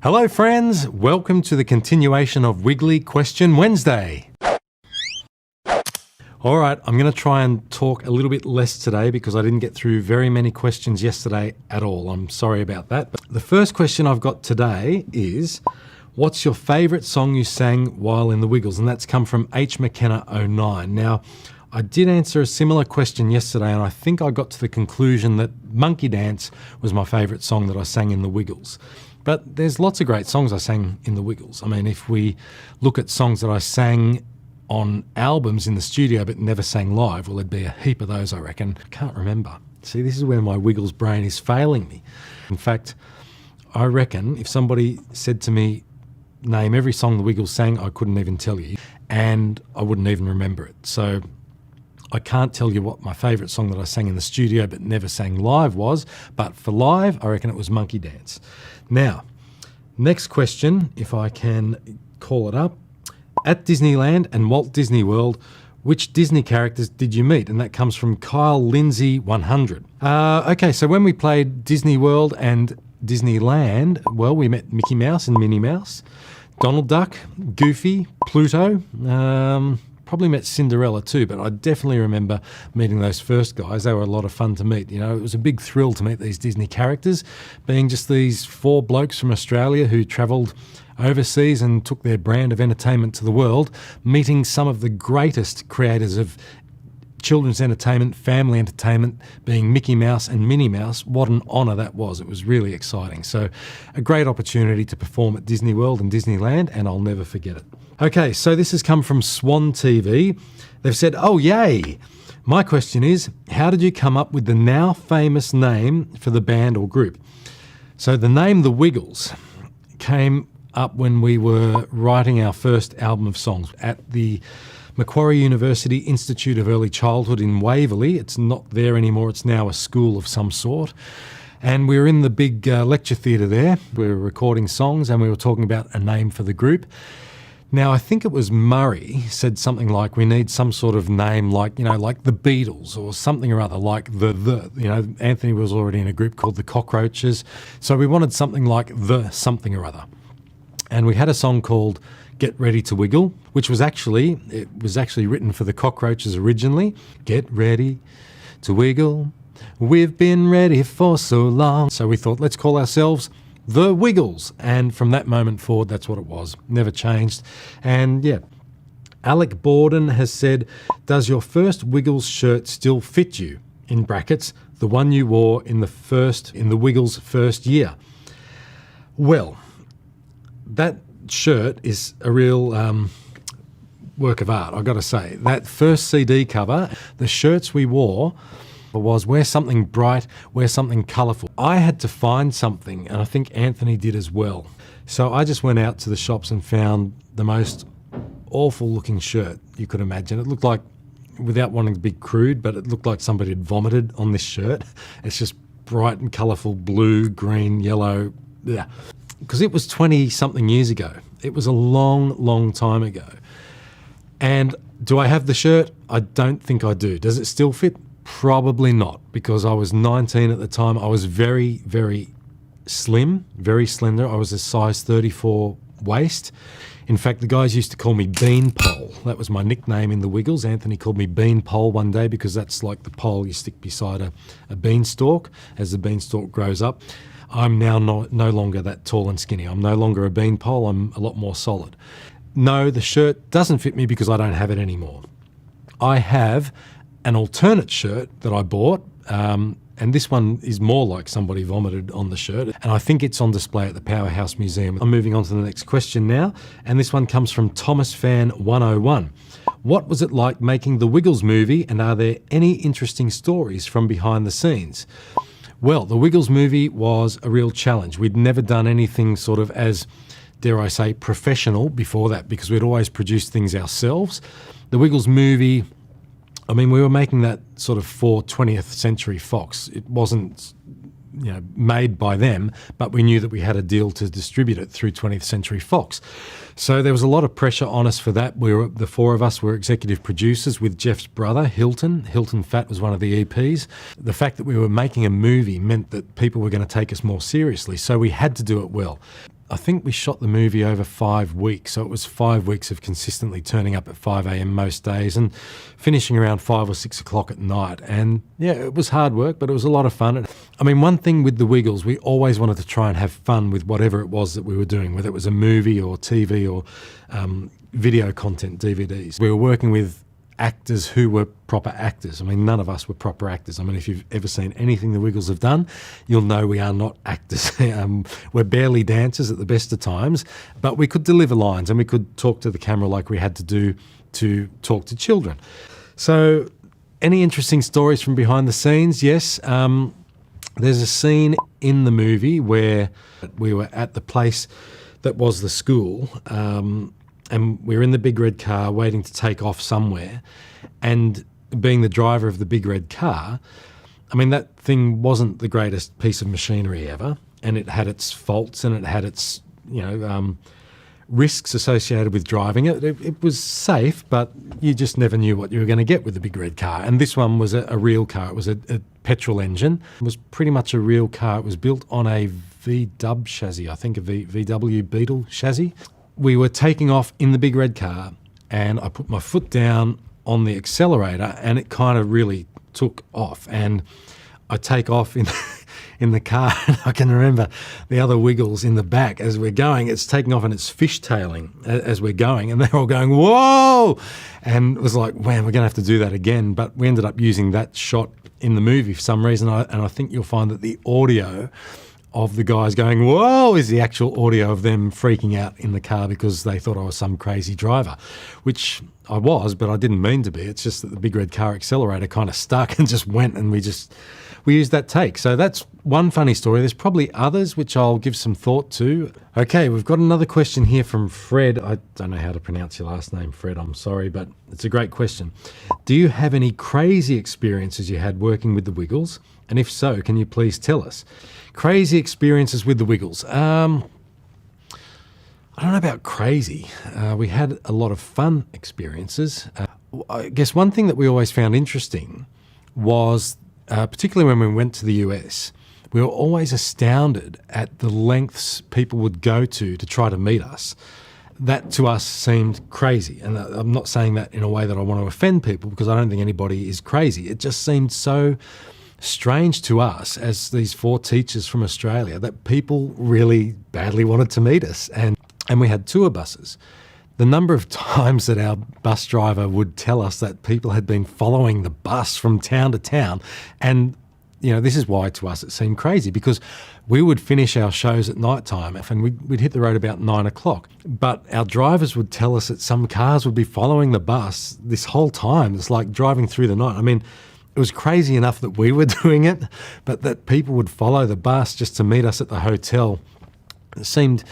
Hello friends, welcome to the continuation of Wiggly Question Wednesday. All right, I'm going to try and talk a little bit less today because I didn't get through very many questions yesterday at all. I'm sorry about that. But the first question I've got today is, what's your favourite song you sang while in the Wiggles? And that's come from H. McKenna 09. Now, I did answer a similar question yesterday and I think I got to the conclusion that Monkey Dance was my favourite song that I sang in the Wiggles. But there's lots of great songs I sang in the Wiggles. I mean, if we look at songs that I sang on albums in the studio but never sang live, well, there'd be a heap of those, I reckon. I can't remember. See, this is where my Wiggles brain is failing me. In fact, I reckon if somebody said to me, name every song the Wiggles sang, I couldn't even tell you, and I wouldn't even remember it. So I can't tell you what my favourite song that I sang in the studio but never sang live was, but for live, I reckon it was Monkey Dance. Now, next question, if I can call it up. At Disneyland and Walt Disney World, which Disney characters did you meet? And that comes from Kyle Lindsay 100. Okay, so when we played Disney World and Disneyland, well, we met Mickey Mouse and Minnie Mouse, Donald Duck, Goofy, Pluto, probably met Cinderella too, but I definitely remember meeting those first guys. They were a lot of fun to meet. You know, it was a big thrill to meet these Disney characters, being just these four blokes from Australia who travelled overseas and took their brand of entertainment to the world, meeting some of the greatest creators of children's entertainment, family entertainment, being Mickey Mouse and Minnie Mouse. What an honour that was. It was really exciting. So a great opportunity to perform at Disney World and Disneyland, and I'll never forget it. Okay, so this has come from Swan TV. They've said, oh yay! My question is, how did you come up with the now famous name for the band or group? So the name The Wiggles came up when we were writing our first album of songs at the Macquarie University Institute of Early Childhood in Waverley. It's not there anymore, it's now a school of some sort. And we were in the big lecture theatre there. We were recording songs and we were talking about a name for the group. Now, I think it was Murray said something like, we need some sort of name like, like the Beatles or something or other, like Anthony was already in a group called the Cockroaches. So we wanted something like the something or other. And we had a song called Get Ready to Wiggle, which was actually written for the Cockroaches originally. Get ready to wiggle, we've been ready for so long. So we thought, let's call ourselves The Wiggles. And from that moment forward, that's what it was. Never changed. And yeah, Alec Borden has said, does your first Wiggles shirt still fit you? In brackets, the one you wore in the Wiggles' first year. Well, that shirt is a real work of art, I've got to say. That first CD cover, the shirts we wore was wear something bright, wear something colourful. I had to find something, and I think Anthony did as well. So I just went out to the shops and found the most awful looking shirt you could imagine. It looked like, without wanting to be crude, but it looked like somebody had vomited on this shirt. It's just bright and colourful blue, green, yellow, yeah. Because it was 20-something years ago. It was a long, long time ago. And do I have the shirt? I don't think I do. Does it still fit? Probably not, because I was 19 at the time. I was very, very slim, very slender. I was a size 34 waist. In fact, the guys used to call me Beanpole. That was my nickname in the Wiggles. Anthony called me Beanpole one day because that's like the pole you stick beside a beanstalk as the beanstalk grows up. I'm now no longer that tall and skinny. I'm no longer a beanpole. I'm a lot more solid. No, the shirt doesn't fit me because I don't have it anymore. I have an alternate shirt that I bought, and this one is more like somebody vomited on the shirt, and I think it's on display at the Powerhouse Museum. I'm moving on to the next question now, and this one comes from Thomas Fan 101. What was it like making the Wiggles movie, and are there any interesting stories from behind the scenes? Well, the Wiggles movie was a real challenge. We'd never done anything sort of as, dare I say, professional before that, because we'd always produced things ourselves. The Wiggles movie, I mean, we were making that sort of for 20th Century Fox. It wasn't, made by them, but we knew that we had a deal to distribute it through 20th Century Fox. So there was a lot of pressure on us for that. The four of us were executive producers with Jeff's brother, Hilton. Hilton Fat was one of the EPs. The fact that we were making a movie meant that people were going to take us more seriously, so we had to do it well. I think we shot the movie over 5 weeks. So it was 5 weeks of consistently turning up at 5 a.m. most days and finishing around 5 or 6 o'clock at night. And yeah, it was hard work, but it was a lot of fun. I mean, one thing with the Wiggles, we always wanted to try and have fun with whatever it was that we were doing, whether it was a movie or TV or video content, DVDs. We were working with actors who were proper actors. I mean, none of us were proper actors. I mean, if you've ever seen anything the Wiggles have done, you'll know we are not actors. We're barely dancers at the best of times, but we could deliver lines and we could talk to the camera like we had to do to talk to children. So, any interesting stories from behind the scenes? Yes. There's a scene in the movie where we were at the place that was the school, and we were in the big red car waiting to take off somewhere. And being the driver of the big red car, I mean, that thing wasn't the greatest piece of machinery ever. And it had its faults and it had its, risks associated with driving it. It was safe, but you just never knew what you were going to get with the big red car. And this one was a real car. It was a petrol engine. It was pretty much a real car. It was built on a VW chassis, I think a VW Beetle chassis. We were taking off in the big red car and I put my foot down on the accelerator and it kind of really took off. And I take off in the car and I can remember the other Wiggles in the back as we're going. It's taking off and it's fishtailing as we're going and they're all going, whoa! And it was like, man, we're going to have to do that again. But we ended up using that shot in the movie for some reason. And I think you'll find that the audio of the guys going, whoa, is the actual audio of them freaking out in the car because they thought I was some crazy driver, which I was, but I didn't mean to be. It's just that the big red car accelerator kind of stuck and just went and we used that take. So that's one funny story. There's probably others which I'll give some thought to. Okay, we've got another question here from Fred. I don't know how to pronounce your last name, Fred. I'm sorry, but it's a great question. Do you have any crazy experiences you had working with the Wiggles? And if so, can you please tell us? Crazy experiences with the Wiggles. I don't know about crazy. We had a lot of fun experiences. I guess one thing that we always found interesting was, particularly when we went to the US, we were always astounded at the lengths people would go to try to meet us. That to us seemed crazy. And I'm not saying that in a way that I want to offend people because I don't think anybody is crazy. It just seemed so strange to us as these 4 teachers from Australia that people really badly wanted to meet us. And we had tour buses. The number of times that our bus driver would tell us that people had been following the bus from town to town. And, this is why to us it seemed crazy because we would finish our shows at night time and we'd hit the road about 9 o'clock. But our drivers would tell us that some cars would be following the bus this whole time. It's like driving through the night. I mean, it was crazy enough that we were doing it, but that people would follow the bus just to meet us at the hotel. It seemed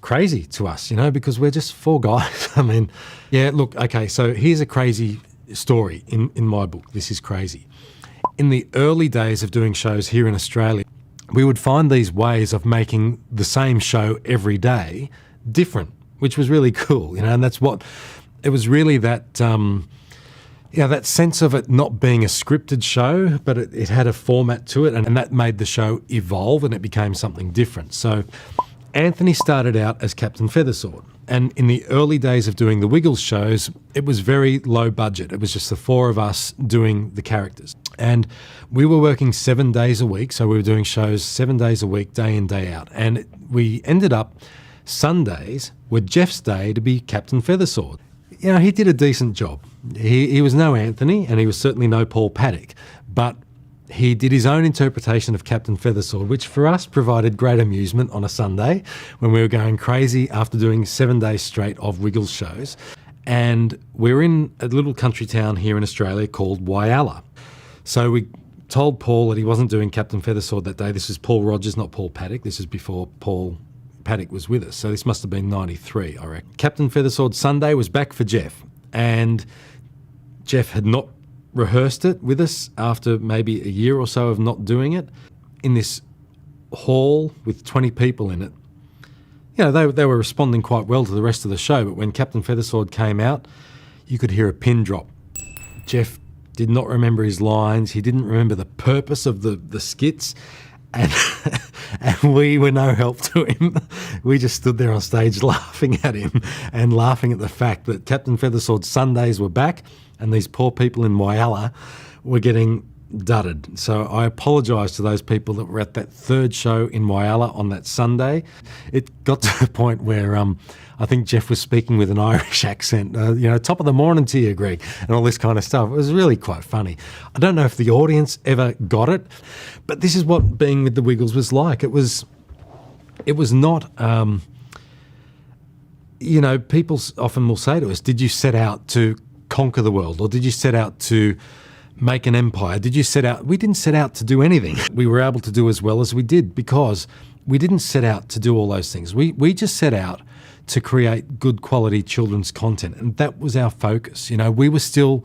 crazy to us, because we're just 4 guys. I mean, yeah, look, okay, so here's a crazy story in my book. This is crazy. In the early days of doing shows here in Australia, we would find these ways of making the same show every day different, which was really cool, and that's what, it was really that, that sense of it not being a scripted show, but it had a format to it, and that made the show evolve and it became something different. So Anthony started out as Captain Feathersword, and in the early days of doing the Wiggles shows, it was very low budget. It was just the 4 of us doing the characters. And we were working 7 days a week, so we were doing shows 7 days a week, day in, day out. And we ended up Sundays were Jeff's day to be Captain Feathersword. He did a decent job. He was no Anthony, and he was certainly no Paul Paddock, but he did his own interpretation of Captain Feathersword, which for us provided great amusement on a Sunday when we were going crazy after doing 7 days straight of Wiggles shows. And we were in a little country town here in Australia called Whyalla. So we told Paul that he wasn't doing Captain Feathersword that day. This is Paul Rogers, not Paul Paddock. This is before Paul Paddock was with us. So this must have been 93, I reckon. Captain Feathersword Sunday was back for Jeff. And Jeff had not rehearsed it with us after maybe a year or so of not doing it. In this hall with 20 people in it, they were responding quite well to the rest of the show. But when Captain Feathersword came out, you could hear a pin drop. Jeff did not remember his lines. He didn't remember the purpose of the skits. And, and we were no help to him. We just stood there on stage laughing at him and laughing at the fact that Captain Feathersword's Sundays were back and these poor people in Whyalla were getting dudded. So I apologise to those people that were at that third show in Whyalla on that Sunday. It got to the point where I think Jeff was speaking with an Irish accent, top of the morning to you, Greg, and all this kind of stuff. It was really quite funny. I don't know if the audience ever got it, but this is what being with the Wiggles was like. It was not, people often will say to us, did you set out to conquer the world, or did you set out to make an empire? Did you set out? We didn't set out to do anything. We were able to do as well as we did because we didn't set out to do all those things. We just set out to create good quality children's content, and that was our focus. We were still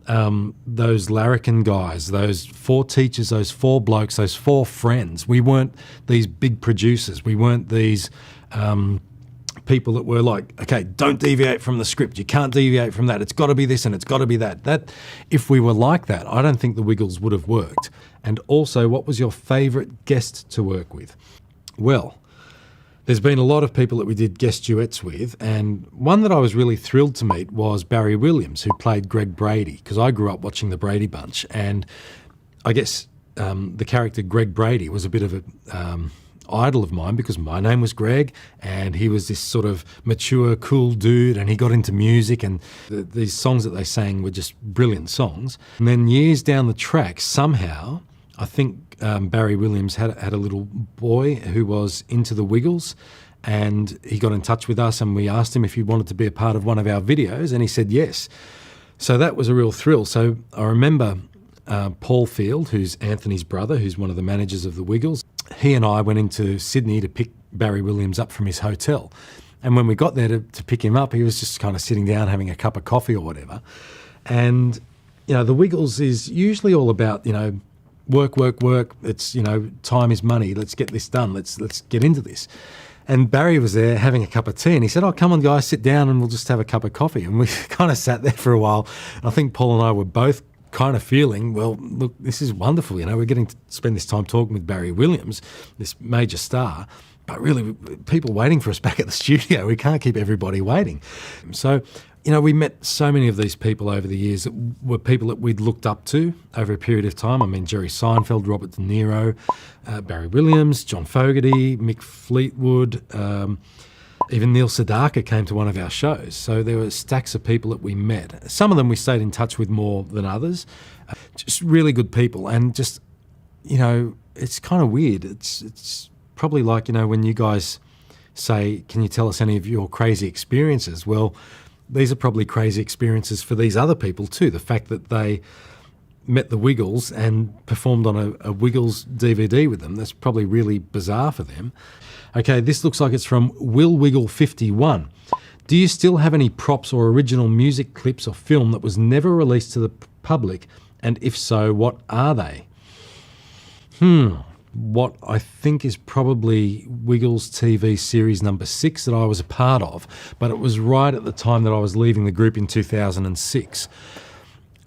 those larrikin guys, those 4 teachers, those 4 blokes, those 4 friends. We weren't these big producers. We weren't these people that were like, okay, don't deviate from the script. You can't deviate from that. It's got to be this and it's got to be that. That, if we were like that, I don't think the Wiggles would have worked. And also, what was your favourite guest to work with? Well, there's been a lot of people that we did guest duets with, and one that I was really thrilled to meet was Barry Williams, who played Greg Brady, because I grew up watching the Brady Bunch, and I guess the character Greg Brady was a bit of a idol of mine because my name was Greg and he was this sort of mature, cool dude, and he got into music, and these songs that they sang were just brilliant songs. And then years down the track, somehow, I think Barry Williams had a little boy who was into the Wiggles, and he got in touch with us and we asked him if he wanted to be a part of one of our videos, and he said yes. So that was a real thrill. So I remember Paul Field, who's Anthony's brother, who's one of the managers of the Wiggles, he and I went into Sydney to pick Barry Williams up from his hotel. And when we got there to pick him up, he was just kind of sitting down having a cup of coffee or whatever. And, the Wiggles is usually all about, work, work, work. It's, time is money. Let's get this done. Let's get into this. And Barry was there having a cup of tea, and he said, oh, come on, guys, sit down and we'll just have a cup of coffee. And we kind of sat there for a while. I think Paul and I were both kind of feeling, well, look, this is wonderful. We're getting to spend this time talking with Barry Williams, this major star, but really people waiting for us back at the studio. We can't keep everybody waiting. So, we met so many of these people over the years that were people that we'd looked up to over a period of time. I mean, Jerry Seinfeld, Robert De Niro, Barry Williams, John Fogerty, Mick Fleetwood, even Neil Sedaka came to one of our shows. So there were stacks of people that we met. Some of them we stayed in touch with more than others. Just really good people. And just, it's kind of weird. It's probably like, when you guys say, can you tell us any of your crazy experiences? Well, these are probably crazy experiences for these other people too. The fact that they met the Wiggles and performed on a Wiggles DVD with them, that's probably really bizarre for them. Okay, this looks like it's from Will Wiggle 51. Do you still have any props or original music clips or film that was never released to the public? And if so, what are they? What I think is probably Wiggles TV series number 6 that I was a part of, but it was right at the time that I was leaving the group in 2006.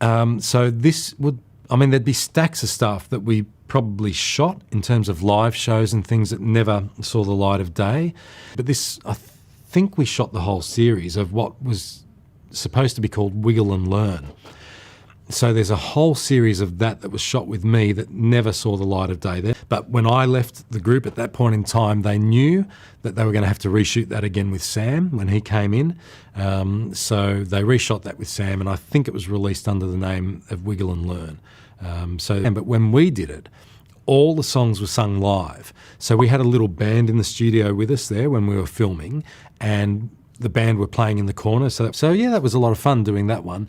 So this would, there'd be stacks of stuff that we probably shot in terms of live shows and things that never saw the light of day. But this, I think we shot the whole series of what was supposed to be called Wiggle and Learn. So there's a whole series of that was shot with me that never saw the light of day there. But when I left the group at that point in time, they knew that they were going to have to reshoot that again with Sam when he came in. So they reshot that with Sam, and I think it was released under the name of Wiggle and Learn. But when we did it, all the songs were sung live. So we had a little band in the studio with us there when we were filming, and the band were playing in the corner. So yeah, that was a lot of fun doing that one.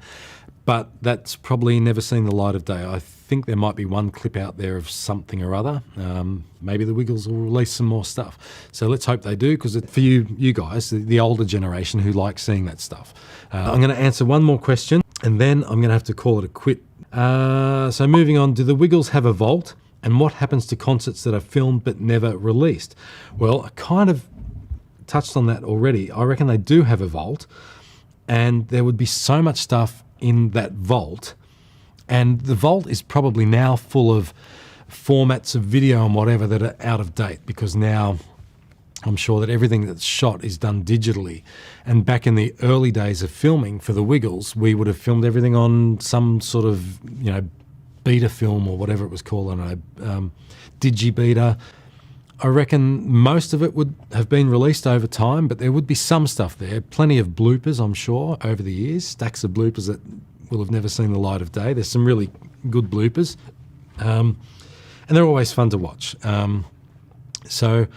But that's probably never seen the light of day. I think there might be one clip out there of something or other. Maybe the Wiggles will release some more stuff. So let's hope they do, because for you guys, the older generation who like seeing that stuff. I'm going to answer one more question, and then I'm going to have to call it a quit. So moving on, do the Wiggles have a vault? And what happens to concerts that are filmed but never released? Well, I kind of touched on that already. I reckon they do have a vault, and there would be so much stuff in that vault. And the vault is probably now full of formats of video and whatever that are out of date, because now I'm sure that everything that's shot is done digitally. And back in the early days of filming for the Wiggles, we would have filmed everything on some sort of, beta film or whatever it was called, I don't know, digi-beta. I reckon most of it would have been released over time, but there would be some stuff there. Plenty of bloopers, I'm sure, over the years. Stacks of bloopers that will have never seen the light of day. There's some really good bloopers. And they're always fun to watch. So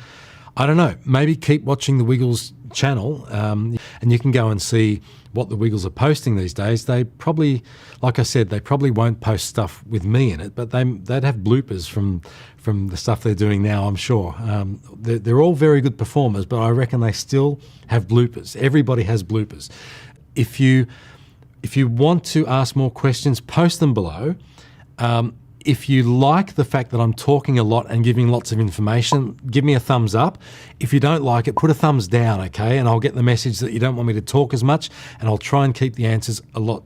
I don't know, maybe keep watching the Wiggles channel, and you can go and see what the Wiggles are posting these days. They probably, like I said, they probably won't post stuff with me in it, but they'd have bloopers from the stuff they're doing now, I'm sure. They're all very good performers, but I reckon they still have bloopers. Everybody has bloopers. If you want to ask more questions, post them below. If you like the fact that I'm talking a lot and giving lots of information, give me a thumbs up. If you don't like it, put a thumbs down, okay? And I'll get the message that you don't want me to talk as much, and I'll try and keep the answers a lot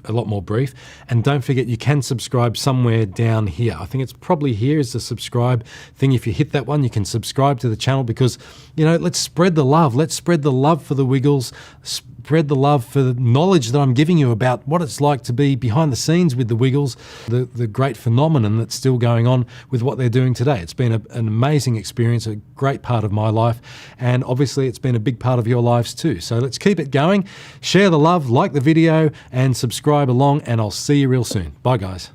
more brief. And don't forget, you can subscribe somewhere down here. I think it's probably here is the subscribe thing. If you hit that one, you can subscribe to the channel, because, let's spread the love. Let's spread the love for the Wiggles. Spread the love for the knowledge that I'm giving you about what it's like to be behind the scenes with the Wiggles, the great phenomenon that's still going on with what they're doing today. It's been an amazing experience, a great part of my life, and obviously it's been a big part of your lives too. So let's keep it going. Share the love, like the video, and subscribe along, and I'll see you real soon. Bye, guys.